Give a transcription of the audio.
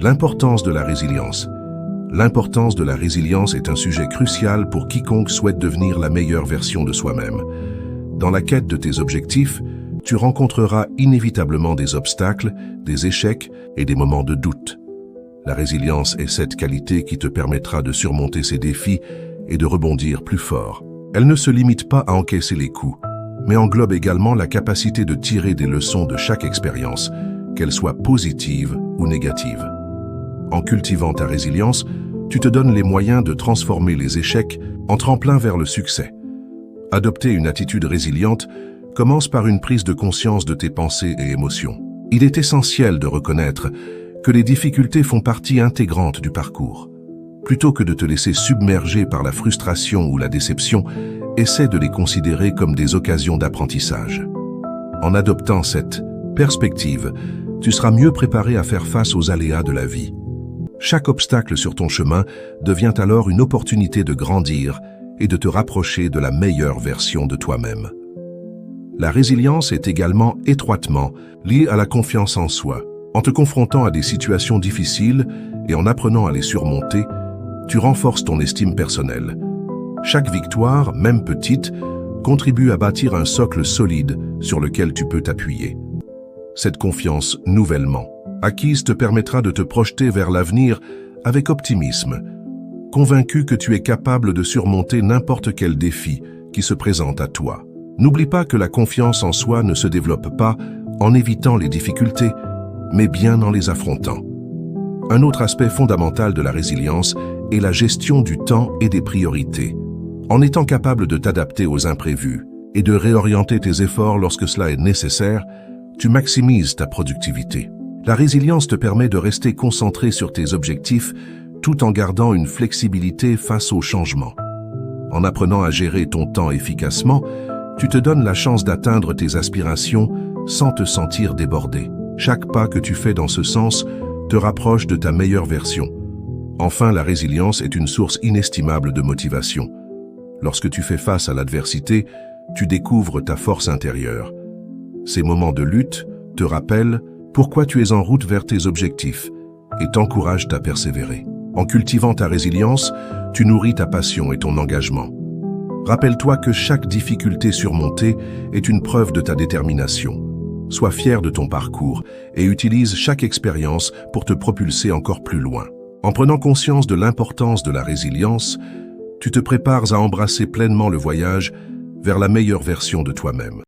L'importance de la résilience. L'importance de la résilience est un sujet crucial pour quiconque souhaite devenir la meilleure version de soi-même. Dans la quête de tes objectifs, tu rencontreras inévitablement des obstacles, des échecs et des moments de doute. La résilience est cette qualité qui te permettra de surmonter ces défis et de rebondir plus fort. Elle ne se limite pas à encaisser les coups, mais englobe également la capacité de tirer des leçons de chaque expérience, qu'elle soit positive ou négative. En cultivant ta résilience, tu te donnes les moyens de transformer les échecs en tremplin vers le succès. Adopter une attitude résiliente commence par une prise de conscience de tes pensées et émotions. Il est essentiel de reconnaître que les difficultés font partie intégrante du parcours. Plutôt que de te laisser submerger par la frustration ou la déception, essaie de les considérer comme des occasions d'apprentissage. En adoptant cette perspective, tu seras mieux préparé à faire face aux aléas de la vie. Chaque obstacle sur ton chemin devient alors une opportunité de grandir et de te rapprocher de la meilleure version de toi-même. La résilience est également étroitement liée à la confiance en soi. En te confrontant à des situations difficiles et en apprenant à les surmonter, tu renforces ton estime personnelle. Chaque victoire, même petite, contribue à bâtir un socle solide sur lequel tu peux t'appuyer. Cette confiance nouvellement acquise te permettra de te projeter vers l'avenir avec optimisme, convaincu que tu es capable de surmonter n'importe quel défi qui se présente à toi. N'oublie pas que la confiance en soi ne se développe pas en évitant les difficultés, mais bien en les affrontant. Un autre aspect fondamental de la résilience est la gestion du temps et des priorités. En étant capable de t'adapter aux imprévus et de réorienter tes efforts lorsque cela est nécessaire, tu maximises ta productivité. La résilience te permet de rester concentré sur tes objectifs tout en gardant une flexibilité face aux changements. En apprenant à gérer ton temps efficacement, tu te donnes la chance d'atteindre tes aspirations sans te sentir débordé. Chaque pas que tu fais dans ce sens te rapproche de ta meilleure version. Enfin, la résilience est une source inestimable de motivation. Lorsque tu fais face à l'adversité, tu découvres ta force intérieure. Ces moments de lutte te rappellent pourquoi tu es en route vers tes objectifs et t'encouragent à persévérer. En cultivant ta résilience, tu nourris ta passion et ton engagement. Rappelle-toi que chaque difficulté surmontée est une preuve de ta détermination. Sois fier de ton parcours et utilise chaque expérience pour te propulser encore plus loin. En prenant conscience de l'importance de la résilience, tu te prépares à embrasser pleinement le voyage vers la meilleure version de toi-même.